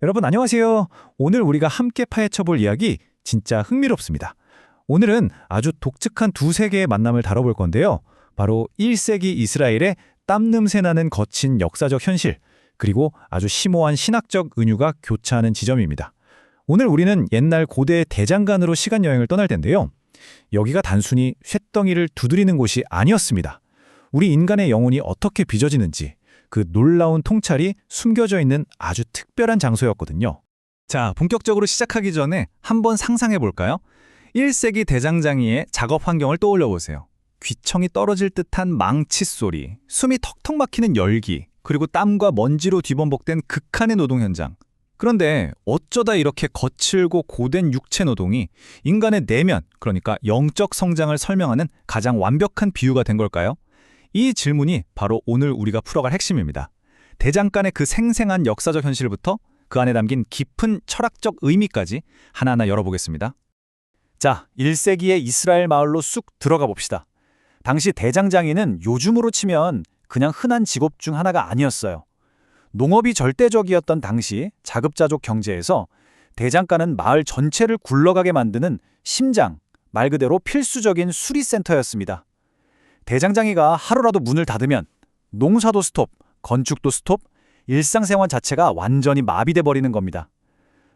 여러분 안녕하세요. 오늘 우리가 함께 파헤쳐볼 이야기 진짜 흥미롭습니다. 오늘은 아주 독특한 두 세계의 만남을 다뤄볼 건데요. 바로 1세기 이스라엘의 땀 냄새 나는 거친 역사적 현실, 그리고 아주 심오한 신학적 은유가 교차하는 지점입니다. 오늘 우리는 옛날 고대 대장간으로 시간여행을 떠날 텐데요. 여기가 단순히 쇳덩이를 두드리는 곳이 아니었습니다. 우리 인간의 영혼이 어떻게 빚어지는지, 그 놀라운 통찰이 숨겨져 있는 아주 특별한 장소였거든요. 자, 본격적으로 시작하기 전에 한번 상상해 볼까요? 1세기 대장장이의 작업 환경을 떠올려 보세요. 귀청이 떨어질 듯한 망치 소리, 숨이 턱턱 막히는 열기, 그리고 땀과 먼지로 뒤범벅된 극한의 노동 현장. 그런데 어쩌다 이렇게 거칠고 고된 육체 노동이 인간의 내면, 그러니까 영적 성장을 설명하는 가장 완벽한 비유가 된 걸까요? 이 질문이 바로 오늘 우리가 풀어갈 핵심입니다. 대장간의 그 생생한 역사적 현실부터 그 안에 담긴 깊은 철학적 의미까지 하나하나 열어보겠습니다. 자, 1세기의 이스라엘 마을로 쑥 들어가 봅시다. 당시 대장장이는 요즘으로 치면 그냥 흔한 직업 중 하나가 아니었어요. 농업이 절대적이었던 당시 자급자족 경제에서 대장간은 마을 전체를 굴러가게 만드는 심장, 말 그대로 필수적인 수리센터였습니다. 대장장이가 하루라도 문을 닫으면 농사도 스톱, 건축도 스톱, 일상생활 자체가 완전히 마비돼 버리는 겁니다.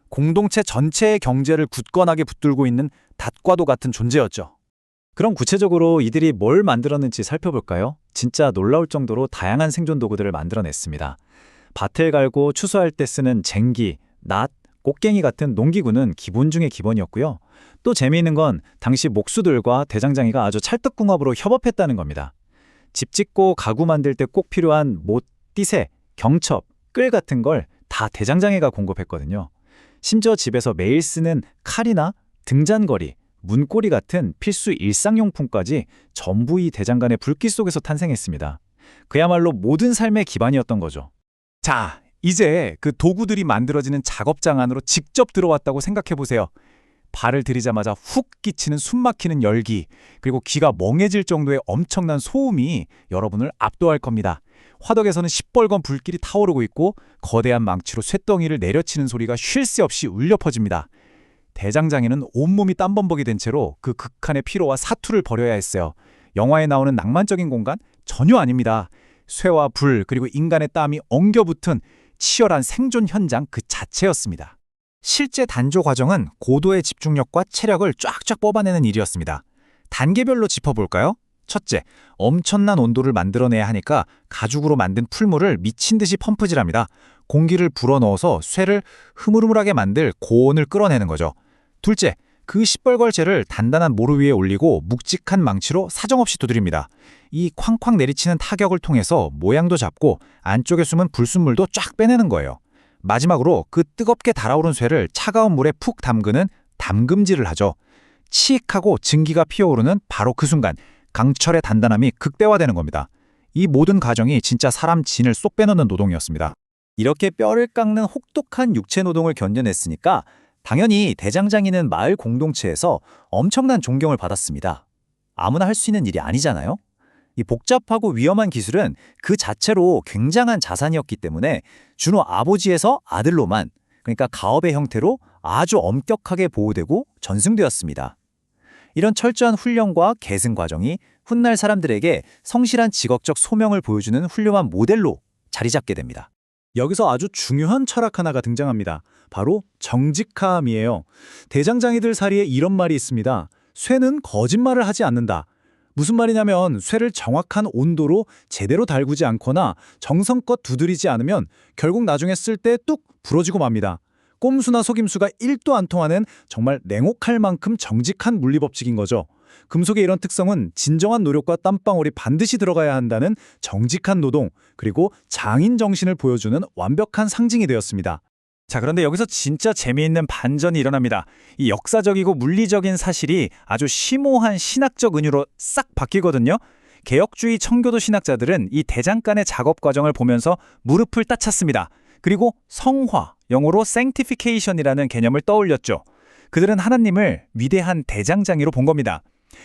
공동체 전체의 경제를 굳건하게 붙들고 있는 닷과도 같은 존재였죠. 그럼 구체적으로 이들이 뭘 만들었는지 살펴볼까요? 진짜 놀라울 정도로 다양한 생존 도구들을 만들어냈습니다. 밭을 갈고 추수할 때 쓰는 쟁기, 낫, 꽃갱이 같은 농기구는 기본 중의 기본이었고요. 또 재미있는 건 당시 목수들과 대장장이가 아주 찰떡궁합으로 협업했다는 겁니다. 집 짓고 가구 만들 때 꼭 필요한 못, 띠새, 경첩, 끌 같은 걸 다 대장장이가 공급했거든요. 심지어 집에서 매일 쓰는 칼이나 등잔거리, 문고리 같은 필수 일상용품까지 전부 이 대장간의 불길 속에서 탄생했습니다. 그야말로 모든 삶의 기반이었던 거죠. 자, 이제 그 도구들이 만들어지는 작업장 안으로 직접 들어왔다고 생각해보세요. 발을 들이자마자 훅 끼치는 숨막히는 열기, 그리고 귀가 멍해질 정도의 엄청난 소음이 여러분을 압도할 겁니다. 화덕에서는 시뻘건 불길이 타오르고 있고 거대한 망치로 쇳덩이를 내려치는 소리가 쉴 새 없이 울려 퍼집니다. 대장장이는 온몸이 땀범벅이 된 채로 그 극한의 피로와 사투를 벌여야 했어요. 영화에 나오는 낭만적인 공간? 전혀 아닙니다. 쇠와 불, 그리고 인간의 땀이 엉겨붙은 치열한 생존 현장 그 자체였습니다. 실제 단조 과정은 고도의 집중력과 체력을 쫙쫙 뽑아내는 일이었습니다. 단계별로 짚어볼까요? 첫째, 엄청난 온도를 만들어내야 하니까 가죽으로 만든 풀물을 미친 듯이 펌프질합니다. 공기를 불어넣어서 쇠를 흐물흐물하게 만들 고온을 끌어내는 거죠. 둘째, 그 시뻘걸 재를 단단한 모루 위에 올리고 묵직한 망치로 사정없이 두드립니다. 이 쾅쾅 내리치는 타격을 통해서 모양도 잡고 안쪽에 숨은 불순물도 쫙 빼내는 거예요. 마지막으로 그 뜨겁게 달아오른 쇠를 차가운 물에 푹 담그는 담금질을 하죠. 치익하고 증기가 피어오르는 바로 그 순간 강철의 단단함이 극대화되는 겁니다. 이 모든 과정이 진짜 사람 진을 쏙 빼놓는 노동이었습니다. 이렇게 뼈를 깎는 혹독한 육체 노동을 견뎌냈으니까 당연히 대장장이는 마을 공동체에서 엄청난 존경을 받았습니다. 아무나 할 수 있는 일이 아니잖아요. 이 복잡하고 위험한 기술은 그 자체로 굉장한 자산이었기 때문에 주로 아버지에서 아들로만, 그러니까 가업의 형태로 아주 엄격하게 보호되고 전승되었습니다. 이런 철저한 훈련과 계승 과정이 훗날 사람들에게 성실한 직업적 소명을 보여주는 훌륭한 모델로 자리 잡게 됩니다. 여기서 아주 중요한 철학 하나가 등장합니다. 바로 정직함이에요. 대장장이들 사이에 이런 말이 있습니다. 쇠는 거짓말을 하지 않는다. 무슨 말이냐면 쇠를 정확한 온도로 제대로 달구지 않거나 정성껏 두드리지 않으면 결국 나중에 쓸 때 뚝 부러지고 맙니다. 꼼수나 속임수가 1도 안 통하는 정말 냉혹할 만큼 정직한 물리법칙인 거죠. 금속의 이런 특성은 진정한 노력과 땀방울이 반드시 들어가야 한다는 정직한 노동, 그리고 장인 정신을 보여주는 완벽한 상징이 되었습니다. 자, 그런데 여기서 진짜 재미있는 반전이 일어납니다. 이 역사적이고 물리적인 사실이 아주 심오한 신학적 은유로 싹 바뀌거든요. 개혁주의 청교도 신학자들은 이 대장간의 작업 과정을 보면서 무릎을 따찼습니다. 그리고 성화, 영어로 sanctification이라는 개념을 떠올렸죠. 그들은 하나님을 위대한 대장장이로 본 겁니다.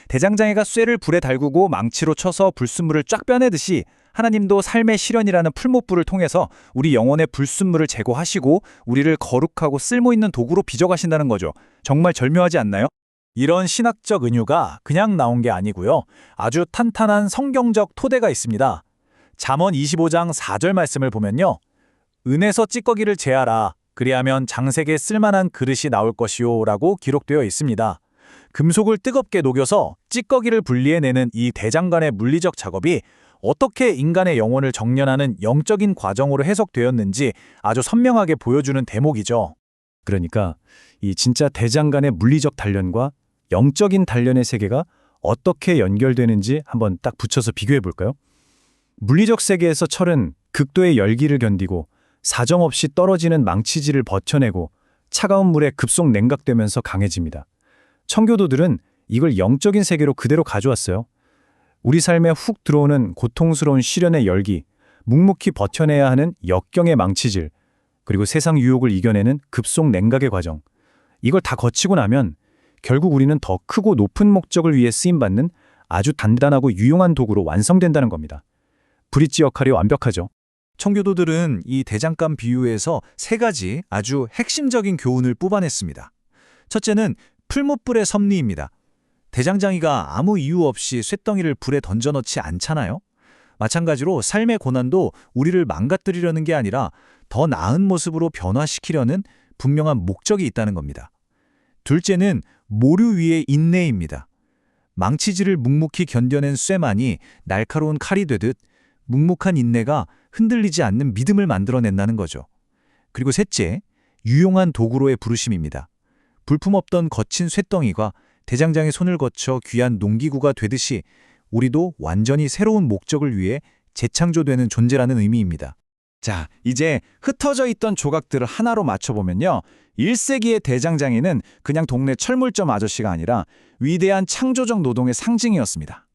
대장장이가 쇠를 불에 달구고 망치로 쳐서 불순물을 쫙 빼내듯이 하나님도 삶의 시련이라는 풀못불을 통해서 우리 영혼의 불순물을 제거하시고 우리를 거룩하고 쓸모있는 도구로 빚어가신다는 거죠. 정말 절묘하지 않나요? 이런 신학적 은유가 그냥 나온 게 아니고요. 아주 탄탄한 성경적 토대가 있습니다. 잠언 25장 4절 말씀을 보면요. 은에서 찌꺼기를 제하라. 그리하면 장색에 쓸만한 그릇이 나올 것이요 라고 기록되어 있습니다. 금속을 뜨겁게 녹여서 찌꺼기를 분리해내는 이 대장간의 물리적 작업이 어떻게 인간의 영혼을 정련하는 영적인 과정으로 해석되었는지 아주 선명하게 보여주는 대목이죠. 그러니까 이 진짜 대장간의 물리적 단련과 영적인 단련의 세계가 어떻게 연결되는지 한번 딱 붙여서 비교해 볼까요? 물리적 세계에서 철은 극도의 열기를 견디고 사정없이 떨어지는 망치질을 버텨내고 차가운 물에 급속 냉각되면서 강해집니다. 청교도들은 이걸 영적인 세계로 그대로 가져왔어요. 우리 삶에 훅 들어오는 고통스러운 시련의 열기, 묵묵히 버텨내야 하는 역경의 망치질, 그리고 세상 유혹을 이겨내는 급속 냉각의 과정. 이걸 다 거치고 나면 결국 우리는 더 크고 높은 목적을 위해 쓰임받는 아주 단단하고 유용한 도구로 완성된다는 겁니다. 브릿지 역할이 완벽하죠. 청교도들은 이 대장간 비유에서 세 가지 아주 핵심적인 교훈을 뽑아냈습니다. 첫째는 풀못불의 섭리입니다. 대장장이가 아무 이유 없이 쇳덩이를 불에 던져넣지 않잖아요. 마찬가지로 삶의 고난도 우리를 망가뜨리려는 게 아니라 더 나은 모습으로 변화시키려는 분명한 목적이 있다는 겁니다. 둘째는 모류 위의 인내입니다. 망치질을 묵묵히 견뎌낸 쇠만이 날카로운 칼이 되듯 묵묵한 인내가 흔들리지 않는 믿음을 만들어낸다는 거죠. 그리고 셋째, 유용한 도구로의 부르심입니다. 불품없던 거친 쇳덩이가 대장장의 손을 거쳐 귀한 농기구가 되듯이 우리도 완전히 새로운 목적을 위해 재창조되는 존재라는 의미입니다. 자, 이제 흩어져 있던 조각들을 하나로 맞춰보면요. 1세기의 대장장이는 그냥 동네 철물점 아저씨가 아니라 위대한 창조적 노동의 상징이었습니다.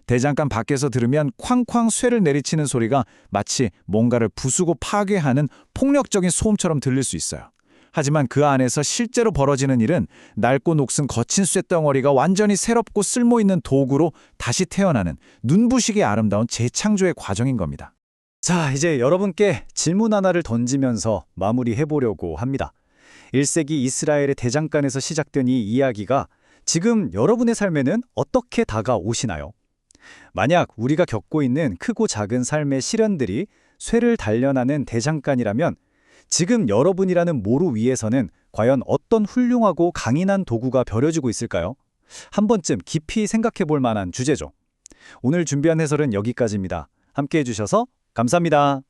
대장간 밖에서 들으면 쾅쾅 쇠를 내리치는 소리가 마치 뭔가를 부수고 파괴하는 폭력적인 소음처럼 들릴 수 있어요. 하지만 그 안에서 실제로 벌어지는 일은 낡고 녹슨 거친 쇳덩어리가 완전히 새롭고 쓸모있는 도구로 다시 태어나는 눈부시게 아름다운 재창조의 과정인 겁니다. 자, 이제 여러분께 질문 하나를 던지면서 마무리해보려고 합니다. 1세기 이스라엘의 대장간에서 시작된 이 이야기가 지금 여러분의 삶에는 어떻게 다가오시나요? 만약 우리가 겪고 있는 크고 작은 삶의 시련들이 쇠를 단련하는 대장간이라면 지금 여러분이라는 모루 위에서는 과연 어떤 훌륭하고 강인한 도구가 벼려지고 있을까요? 한 번쯤 깊이 생각해 볼 만한 주제죠. 오늘 준비한 해설은 여기까지입니다. 함께해 주셔서 감사합니다.